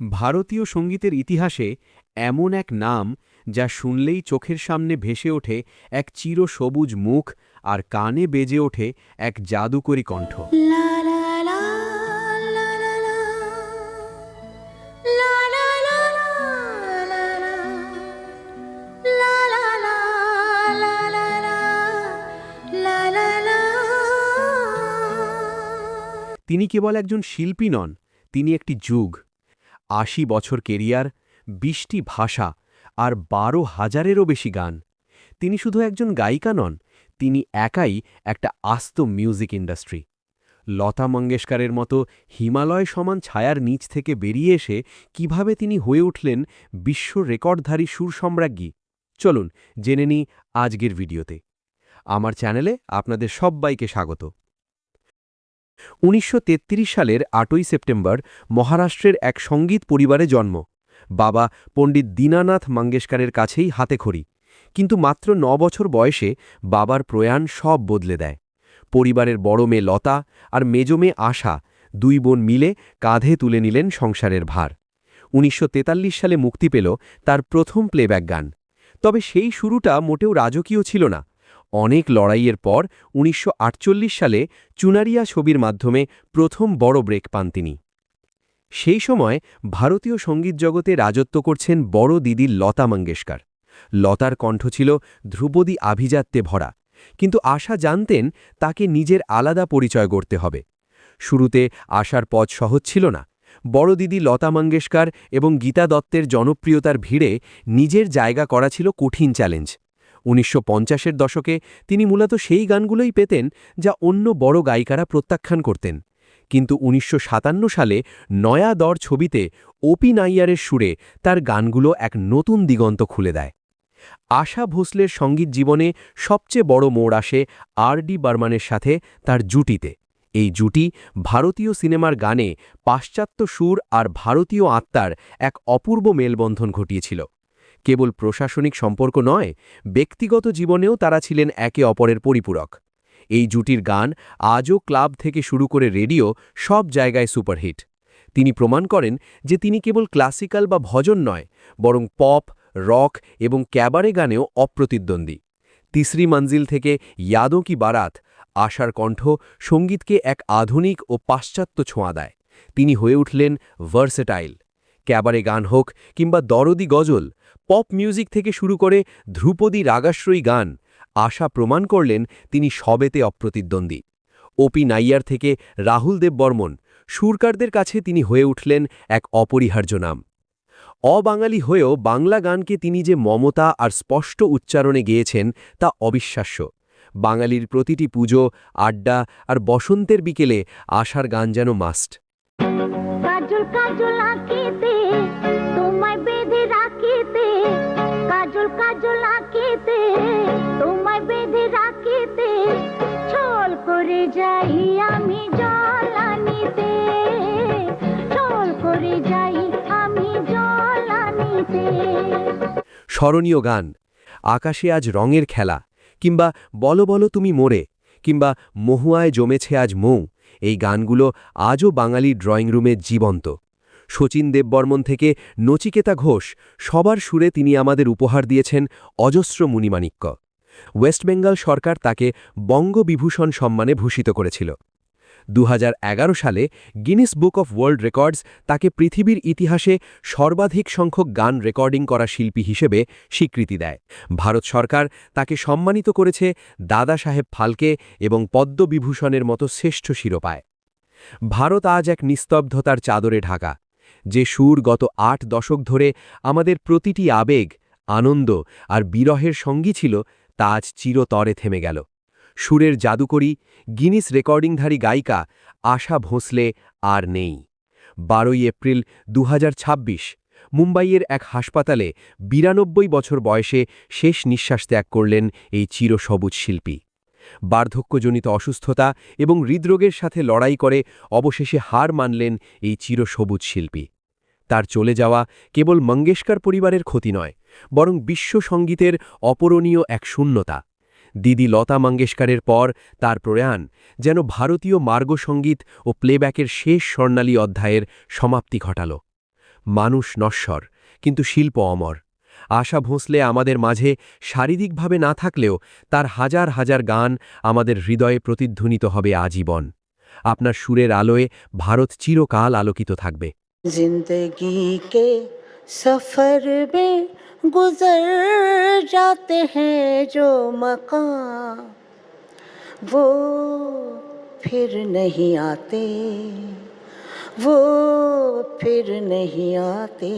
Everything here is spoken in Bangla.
ভারতীয় সঙ্গীতের ইতিহাসে এমন এক নাম যা শুনলেই চোখের সামনে ভেসে ওঠে এক চিরসবুজ মুখ আর কানে বেজে ওঠে এক জাদুকরী কণ্ঠ। লা লা লা লা লা লা লা লা লা লা লা লা লা লা লা লা লা। তিনি কেবল একজন শিল্পী নন, তিনি একটি যুগ। ৮০ বছর কেরিয়ার, ২০টি ভাষা আর ১২,০০০-এরও বেশি গান। তিনি শুধু একজন গায়িকা নন, তিনি একাই একটা আস্ত মিউজিক ইন্ডাস্ট্রি। লতা মঙ্গেশকরের মতো হিমালয় সমান ছায়ার নিচ থেকে বেরিয়ে এসে কিভাবে তিনি হয়ে উঠলেন বিশ্ব রেকর্ডধারী সুর সম্রাজ্ঞী, চলুন জেনে নিই আজকের ভিডিওতে। আমার চ্যানেলে আপনাদের সব্বাইকে স্বাগত। ১৯৩৩ সালের ৮ই সেপ্টেম্বর মহারাষ্ট্রের এক সঙ্গীত পরিবারে জন্ম। বাবা পণ্ডিত দীনানাথ মঙ্গেশকরের কাছেই হাতেখড়ি, কিন্তু মাত্র ৯ বছর বয়সে বাবার প্রয়াণ সব বদলে দেয়। পরিবারের বড় মেয়ে লতা আর মেজ মেয়ে আশা, দুই বোন মিলে কাঁধে তুলে নিলেন সংসারের ভার। ১৯৪৩ সালে মুক্তি পেল তার প্রথম প্লেব্যাক গান। তবে সেই শুরুটা মোটেও রাজকীয় ছিল না। অনেক লড়াইয়ের পর ১৯৪৮ সালে চুনারিয়া ছবির মাধ্যমে প্রথম বড় ব্রেক পান তিনি। সেই সময় ভারতীয় সঙ্গীত জগতে রাজত্ব করছেন বড় দিদি লতা মঙ্গেশকর। লতার কণ্ঠ ছিল ধ্রুপদী আভিজাত্যে ভরা, কিন্তু আশা জানতেন তাকে নিজের আলাদা পরিচয় গড়তে হবে। শুরুতে আশার পথ সহজ ছিল না। বড় দিদি লতা মঙ্গেশকর এবং গীতা দত্তের জনপ্রিয়তার ভিড়ে নিজের জায়গা করা ছিল কঠিন চ্যালেঞ্জ। ১৯৫০-এর দশকে তিনি মূলত সেই গানগুলোই পেতেন যা অন্য বড় গায়িকারা প্রত্যাখ্যান করতেন। কিন্তু ১৯৫৭ সালে নয়া দর ছবিতে ওপি নাইয়ারের সুরে তার গানগুলো এক নতুন দিগন্ত খুলে দেয়। আশা ভোসলের সঙ্গীত জীবনে সবচেয়ে বড় মোড় আসে আর.ডি. বর্মনের সাথে তার জুটিতে। এই জুটি ভারতীয় সিনেমার গানে পাশ্চাত্য সুর আর ভারতীয় আত্মার এক অপূর্ব মেলবন্ধন ঘটিয়েছিল। কেবল প্রশাসনিক সম্পর্ক নয়, ব্যক্তিগত জীবনেও তারা ছিলেন একে অপরের পরিপূরক। এই জুটির গান আজও ক্লাব থেকে শুরু করে রেডিও সব জায়গায় সুপারহিট। তিনি প্রমাণ করেন যে তিনি কেবল ক্লাসিক্যাল বা ভজন নয়, বরং পপ, রক এবং ক্যাবারে গানেও অপ্রতিদ্বন্দ্বী। তিসরি মঞ্জিল থেকে ইয়াদোঁ কি বারাত, আশার কণ্ঠ সঙ্গীতকে এক আধুনিক ও পাশ্চাত্য ছোঁয়া দেয়। তিনি হয়ে উঠলেন ভার্সেটাইল। ক্যাবারে গান হোক কিংবা দরদি গজল, পপ মিউজিক থেকে শুরু করে ধ্রুপদী রাগাশ্রয়ী গান, আশা প্রমাণ করলেন তিনি সবেতে অপ্রতিদ্বন্দ্বী। ওপি নাইয়ার থেকে রাহুল দেব বর্মন, সুরকারদের কাছে তিনি হয়ে উঠলেন এক অপরিহার্য নাম। অবাঙালি হয়েও বাংলা গানকে তিনি যে মমতা আর স্পষ্ট উচ্চারণে গেয়েছেন তা অবিশ্বাস্য। বাঙালির প্রতিটি পুজো, আড্ডা আর বসন্তের বিকেলে আশার গান যেন মাস্ট। কাজল কাজল আঁকিতে তোমায় বেঁধে রাখিতে, কাজল কাজল আঁকিতে তোমায় বেঁধে রাখিতে, ছল করে যাই আমি জল আনিতে, ছল করে যাই আমি জল আনিতে। স্মরণীয় গান আকাশে আজ রঙের খেলা, কিংবা বলো বলো তুমি মোরে, কিংবা মহুয়ায় জমেছে আজ মৌ, এই গানগুলো আজও বাঙালি ড্রয়িং রুমে জীবন্ত। শচীন দেববর্মন থেকে নচিকেতা ঘোষ, সবার সুরে তিনি আমাদের উপহার দিয়েছেন অজস্র মুনিমাণিক্য। ওয়েস্ট বেঙ্গল সরকার তাকে বঙ্গবিভূষণ সম্মানে ভূষিত করেছিল। ২০১১ সালে Guinness book of world records তাকে পৃথিবীর ইতিহাসে সর্বাধিক সংখ্যক গান রেকর্ডিং করা শিল্পী হিসেবে স্বীকৃতি দেয়। ভারত সরকার তাকে সম্মানিত করেছে দাদা সাহেব ফালকে এবং পদ্মবিভূষণের মতো শ্রেষ্ঠ শিরোপায়। ভারত আজ এক নিস্তব্ধতার চাদরে ঢাকা। যে সুর গত ৮ দশক ধরে আমাদের প্রতিটি আবেগ, আনন্দ আর বিরহের সঙ্গী ছিল, তা আজ চিরতরে থেমে গেল। সুরের জাদুকরী, গিনিস রেকর্ডিংধারী গায়িকা আশা ভোসলে আর নেই। ১২ই এপ্রিল ২০২৬ মুম্বাইয়ের এক হাসপাতালে ৯২ বছর বয়সে শেষ নিঃশ্বাস ত্যাগ করলেন এই চিরসবুজ শিল্পী। বার্ধক্যজনিত অসুস্থতা এবং হৃদরোগের সাথে লড়াই করে অবশেষে হার মানলেন এই চিরসবুজ শিল্পী। তার চলে যাওয়া কেবল মঙ্গেশকর পরিবারের ক্ষতি নয়, বরং বিশ্ব সঙ্গীতের অপূরণীয় এক শূন্যতা। দিদি লতা মঙ্গেশকরের পর তার প্রয়াণ যেন ভারতীয় মার্গসঙ্গীত ও প্লেব্যাকের শেষ স্বর্ণালী অধ্যায়ের সমাপ্তি ঘটাল। মানুষ নশ্বর, কিন্তু শিল্প অমর। আশা ভোঁসলে আমাদের মাঝে শারীরিকভাবে না থাকলেও তার হাজার হাজার গান আমাদের হৃদয়ে প্রতিধ্বনিত হবে আজীবন। আপনার সুরের আলোয় ভারত চিরকাল আলোকিত থাকবে। जिंदगी के सफर में गुजर जाते हैं जो मकाम वो फिर नहीं आते, वो फिर नहीं आते।